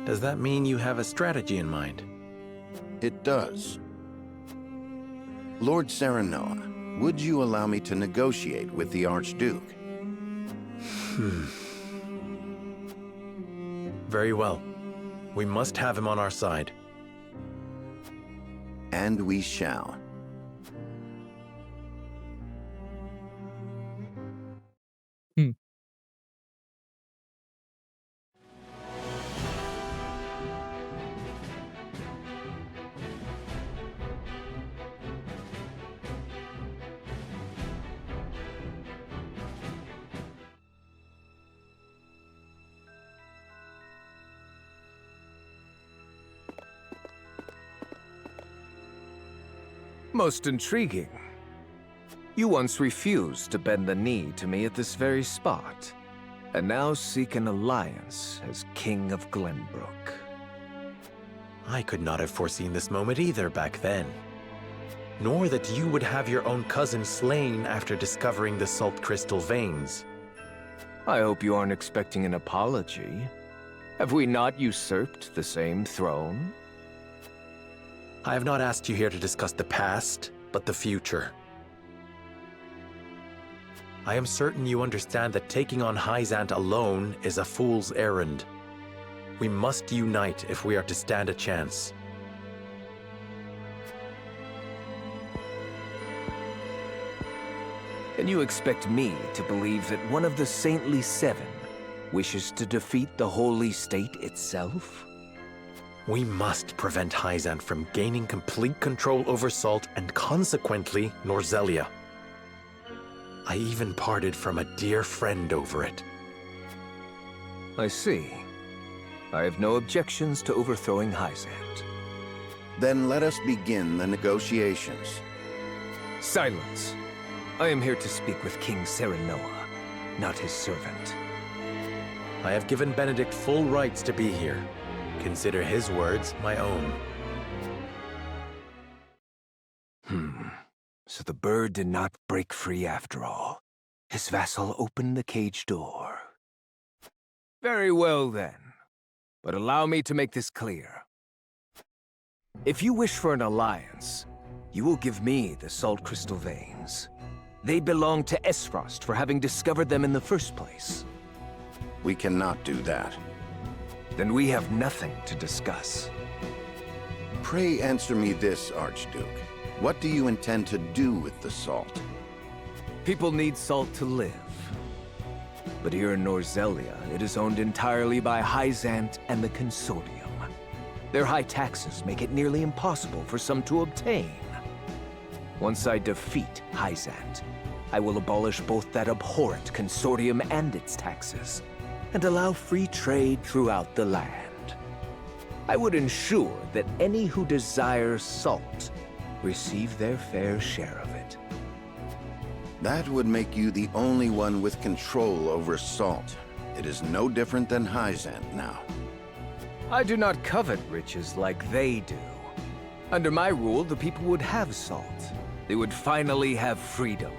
Does that mean you have a strategy in mind? It does. Lord Serenoa, would you allow me to negotiate with the Archduke? Very well. We must have him on our side. And we shall. Most intriguing. You once refused to bend the knee to me at this very spot, and now seek an alliance as King of Glenbrook. I could not have foreseen this moment either back then. Nor that you would have your own cousin slain after discovering the salt crystal veins. I hope you aren't expecting an apology. Have we not usurped the same throne? I have not asked you here to discuss the past, but the future. I am certain you understand that taking on Hyzant alone is a fool's errand. We must unite if we are to stand a chance. And you expect me to believe that one of the Saintly Seven wishes to defeat the Holy State itself? We must prevent Hyzant from gaining complete control over Salt and consequently Norzelia. I even parted from a dear friend over it. I see. I have no objections to overthrowing Hyzant. Then let us begin the negotiations. Silence. I am here to speak with King Serenoa, not his servant. I have given Benedict full rights to be here. Consider his words my own. So the bird did not break free after all. His vassal opened the cage door. Very well then. But allow me to make this clear. If you wish for an alliance, you will give me the salt crystal veins. They belong to Esfrost for having discovered them in the first place. We cannot do that. Then we have nothing to discuss. Pray answer me this, Archduke. What do you intend to do with the salt? People need salt to live. But here in Norzelia, it is owned entirely by Hyzant and the Consortium. Their high taxes make it nearly impossible for some to obtain. Once I defeat Hyzant, I will abolish both that abhorrent Consortium and its taxes, and allow free trade throughout the land. I would ensure that any who desire salt receive their fair share of it. That would make you the only one with control over salt. It is no different than Hyzant now. I do not covet riches like they do. Under my rule, the people would have salt. They would finally have freedom.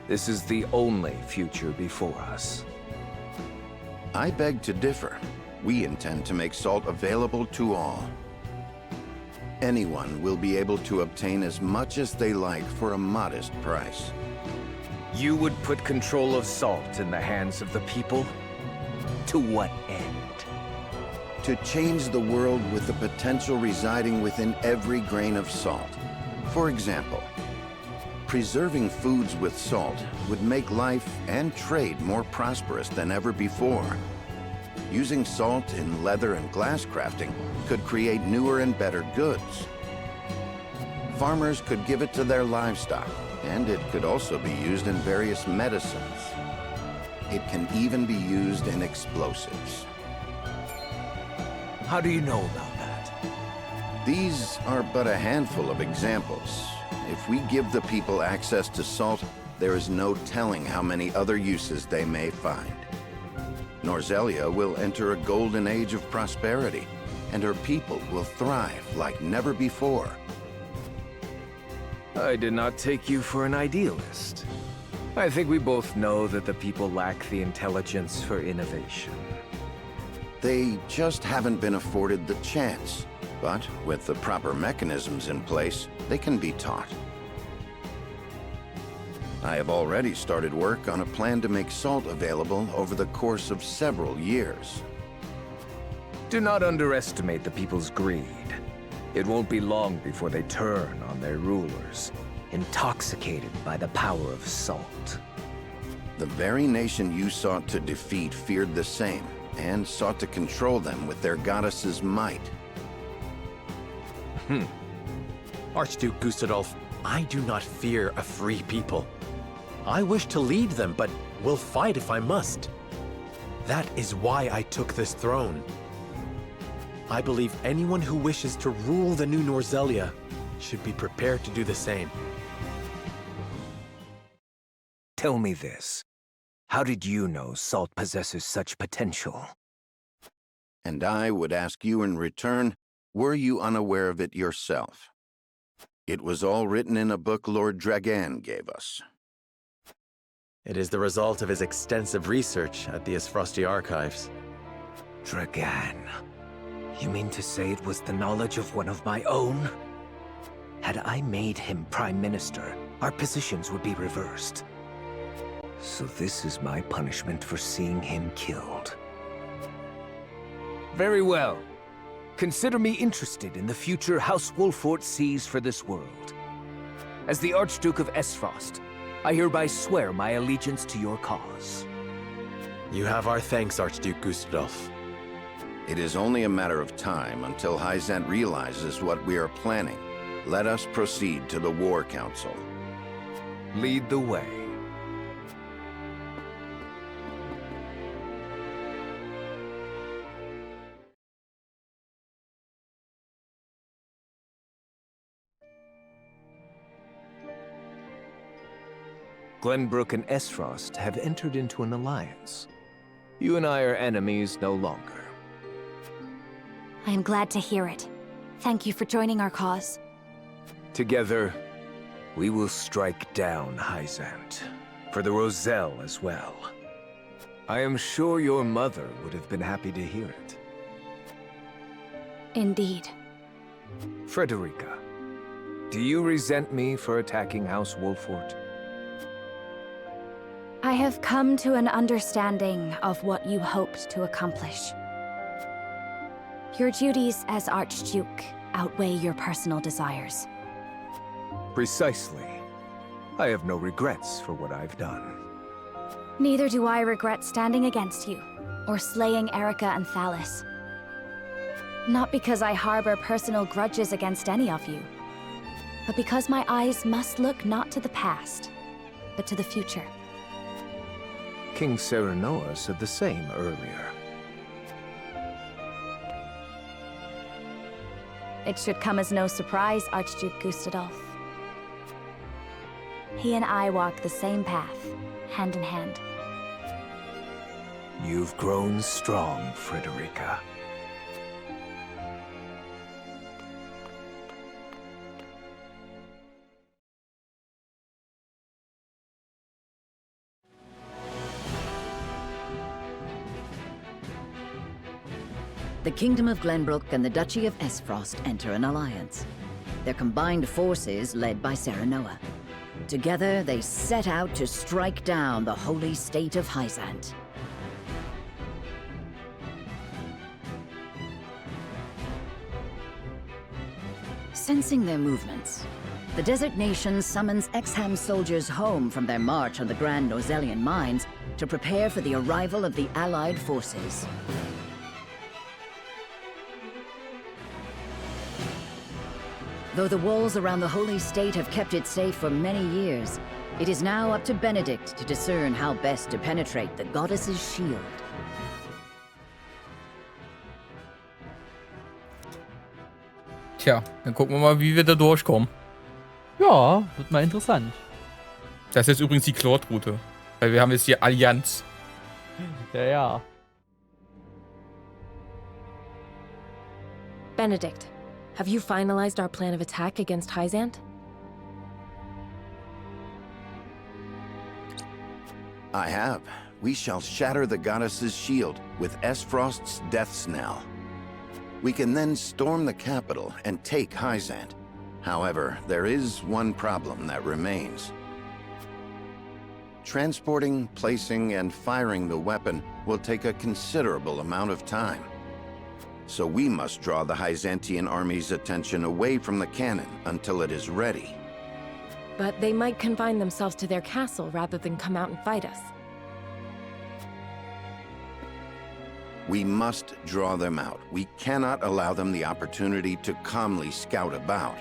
This is the only future before us. I beg to differ. We intend to make salt available to all. Anyone will be able to obtain as much as they like for a modest price. You would put control of salt in the hands of the people? To what end? To change the world with the potential residing within every grain of salt. For example, preserving foods with salt would make life and trade more prosperous than ever before. Using salt in leather and glass crafting could create newer and better goods. Farmers could give it to their livestock, and it could also be used in various medicines. It can even be used in explosives. How do you know about that? These are but a handful of examples. If we give the people access to salt, there is no telling how many other uses they may find. Norzelia will enter a golden age of prosperity, and her people will thrive like never before. I did not take you for an idealist. I think we both know that the people lack the intelligence for innovation. They just haven't been afforded the chance. But with the proper mechanisms in place, they can be taught. I have already started work on a plan to make salt available over the course of several years. Do not underestimate the people's greed. It won't be long before they turn on their rulers, intoxicated by the power of salt. The very nation you sought to defeat feared the same, and sought to control them with their goddess's might. Archduke Gustadolf, I do not fear a free people. I wish to lead them, but will fight if I must. That is why I took this throne. I believe anyone who wishes to rule the new Norzelia should be prepared to do the same. Tell me this. How did you know salt possesses such potential? And I would ask you in return, Were you unaware of it yourself? It was all written in a book Lord Dragan gave us. It is the result of his extensive research at the Isfrosti archives. Dragan. You mean to say it was the knowledge of one of my own? Had I made him Prime Minister, our positions would be reversed. So this is my punishment for seeing him killed. Very well. Consider me interested in the future House Wolfort sees for this world. As the Archduke of Esfrost, I hereby swear my allegiance to your cause. You have our thanks, Archduke Gustadolf. It is only a matter of time until Hyzant realizes what we are planning. Let us proceed to the War Council. Lead the way. Glenbrook and Esfrost have entered into an alliance. You and I are enemies no longer. I am glad to hear it. Thank you for joining our cause. Together, we will strike down Hyzant. For the Roselle as well. I am sure your mother would have been happy to hear it. Indeed. Frederica, do you resent me for attacking House Wolfort? I have come to an understanding of what you hoped to accomplish. Your duties as Archduke outweigh your personal desires. Precisely. I have no regrets for what I've done. Neither do I regret standing against you, or slaying Erica and Thalis. Not because I harbor personal grudges against any of you, but because my eyes must look not to the past, but to the future. King Serenoa said the same earlier. It should come as no surprise, Archduke Gustadolf. He and I walk the same path, hand in hand. You've grown strong, Frederica. The Kingdom of Glenbrook and the Duchy of Esfrost enter an alliance. Their combined forces led by Serenoa. Together, they set out to strike down the holy state of Hyzant. Sensing their movements, the desert nation summons Exham soldiers home from their march on the Grand Norzellian mines to prepare for the arrival of the Allied forces. Though the walls around the holy state have kept it safe for many years, it is now up to Benedict to discern how best to penetrate the goddess's shield. Tja, dann gucken wir mal, wie wir da durchkommen. Ja, wird mal interessant. Das ist jetzt übrigens die Claude-Route. Weil wir haben jetzt hier Allianz. Ja, ja. Benedict, have you finalized our plan of attack against Hyzant? I have. We shall shatter the goddess's shield with Esfrost's death knell. We can then storm the capital and take Hyzant. However, there is one problem that remains. Transporting, placing, and firing the weapon will take a considerable amount of time. So we must draw the Hyzantian army's attention away from the cannon until it is ready. But they might confine themselves to their castle rather than come out and fight us. We must draw them out. We cannot allow them the opportunity to calmly scout about.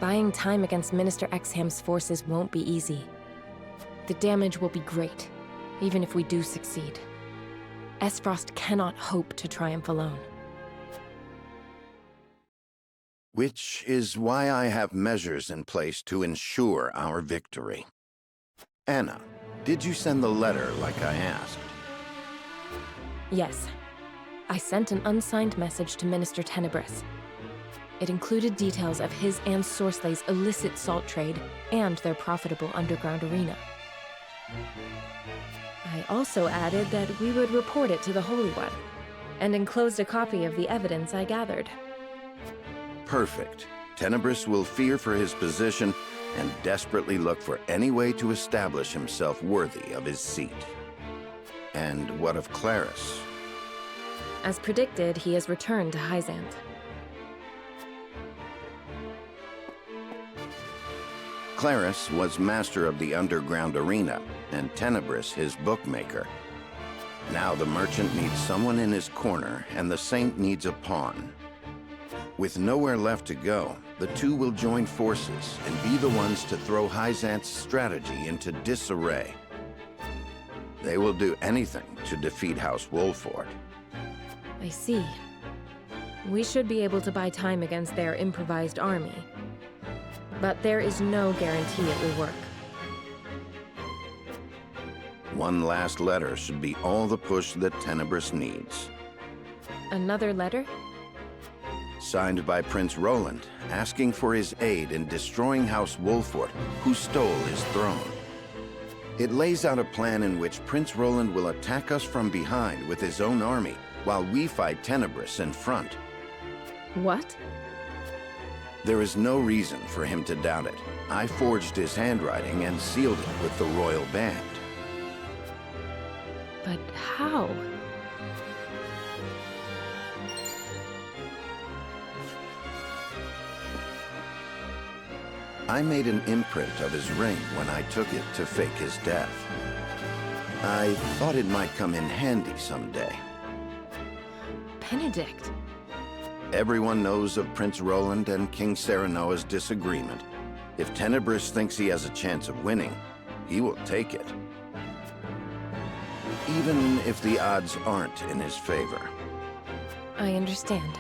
Buying time against Minister Exham's forces won't be easy. The damage will be great, even if we do succeed. Esfrost cannot hope to triumph alone. Which is why I have measures in place to ensure our victory. Anna, did you send the letter like I asked? Yes. I sent an unsigned message to Minister Tenebris. It included details of his and Sorslay's illicit salt trade and their profitable underground arena. I also added that we would report it to the Holy One, and enclosed a copy of the evidence I gathered. Perfect. Tenebris will fear for his position and desperately look for any way to establish himself worthy of his seat. And what of Claris? As predicted, he has returned to Hyzanth. Claris was master of the underground arena, and Tenebris his bookmaker. Now the merchant needs someone in his corner, and the saint needs a pawn. With nowhere left to go, the two will join forces and be the ones to throw Hyzanth's strategy into disarray. They will do anything to defeat House Wolford. I see. We should be able to buy time against their improvised army. But there is no guarantee it will work. One last letter should be all the push that Tenebris needs. Another letter? Signed by Prince Roland, asking for his aid in destroying House Wolford, who stole his throne. It lays out a plan in which Prince Roland will attack us from behind with his own army, while we fight Tenebris in front. What? There is no reason for him to doubt it. I forged his handwriting and sealed it with the royal band. But how? I made an imprint of his ring when I took it to fake his death. I thought it might come in handy someday. Benedict. Everyone knows of Prince Roland and King Serenoa's disagreement. If Tenebris thinks he has a chance of winning, he will take it. Even if the odds aren't in his favor. I understand.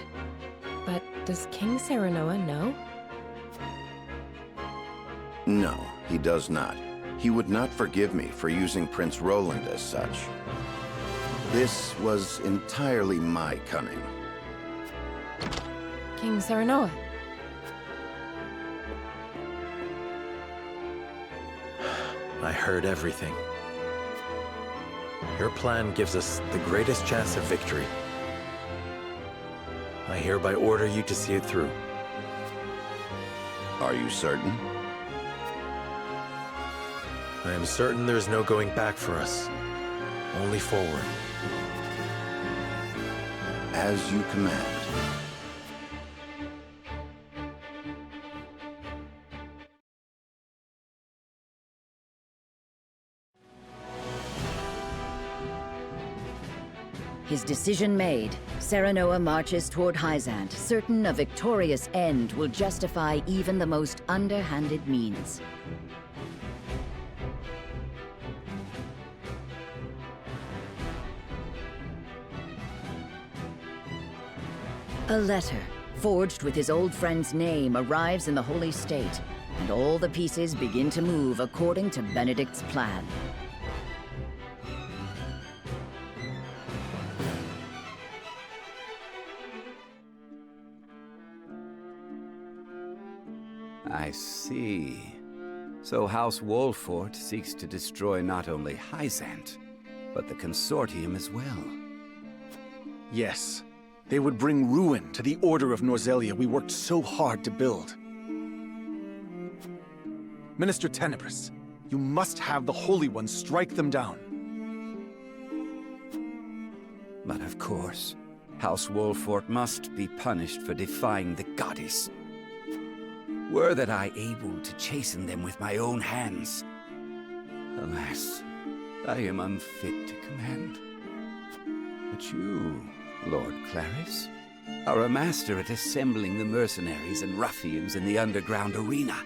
But does King Serenoa know? No, he does not. He would not forgive me for using Prince Roland as such. This was entirely my cunning. King Serenoa. I heard everything. Your plan gives us the greatest chance of victory. I hereby order you to see it through. Are you certain? I am certain there is no going back for us. Only forward. As you command. His decision made, Serenoa marches toward Hyzanth, certain a victorious end will justify even the most underhanded means. A letter, forged with his old friend's name, arrives in the Holy State, and all the pieces begin to move according to Benedict's plan. I see. So House Wolford seeks to destroy not only Hyzanth, but the consortium as well. Yes. They would bring ruin to the Order of Norzelia we worked so hard to build. Minister Tenebris, you must have the Holy One strike them down. But of course, House Wolford must be punished for defying the goddess. Were that I able to chasten them with my own hands. Alas, I am unfit to command. But you, Lord Claris, are a master at assembling the mercenaries and ruffians in the underground arena.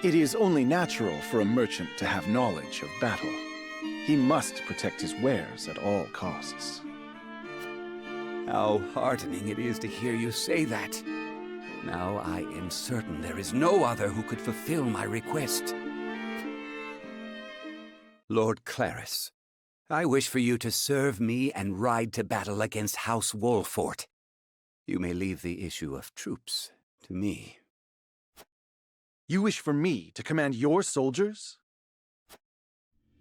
It is only natural for a merchant to have knowledge of battle. He must protect his wares at all costs. How heartening it is to hear you say that. Now I am certain there is no other who could fulfill my request. Lord Claris, I wish for you to serve me and ride to battle against House Wolford. You may leave the issue of troops to me. You wish for me to command your soldiers?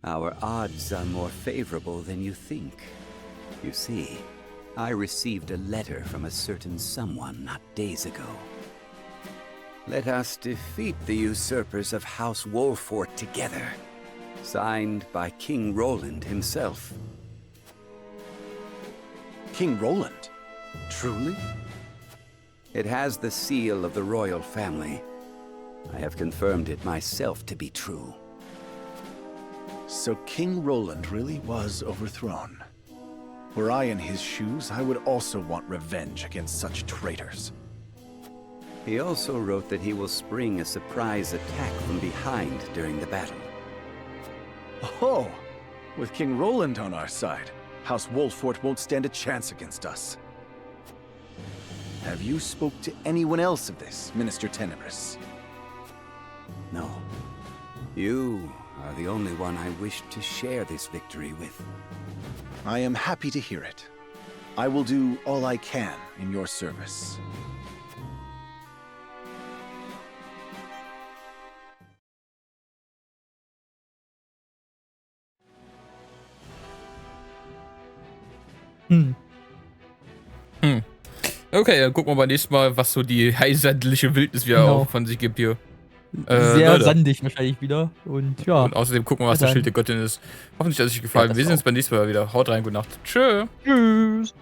Our odds are more favorable than you think. You see, I received a letter from a certain someone not days ago. Let us defeat the usurpers of House Wolfort together. Signed by King Roland himself. King Roland? Truly? It has the seal of the royal family. I have confirmed it myself to be true. So King Roland really was overthrown. Were I in his shoes, I would also want revenge against such traitors. He also wrote that he will spring a surprise attack from behind during the battle. Oh, with King Roland on our side, House Wolfort won't stand a chance against us. Have you spoke to anyone else of this, Minister Tenebris? No. You are the only one I wish to share this victory with. I am happy to hear it. I will do all I can in your service. Okay, dann gucken wir beim nächsten Mal, was so die heißsandliche Wildnis wieder auch von sich gibt hier. Sehr Leute. sandig wahrscheinlich wieder. Und ja. Und außerdem gucken wir, was das Schild der Göttin ist. Hoffentlich hat es euch gefallen. Wir sehen uns beim nächsten Mal wieder. Haut rein, gute Nacht. Tschö. Tschüss.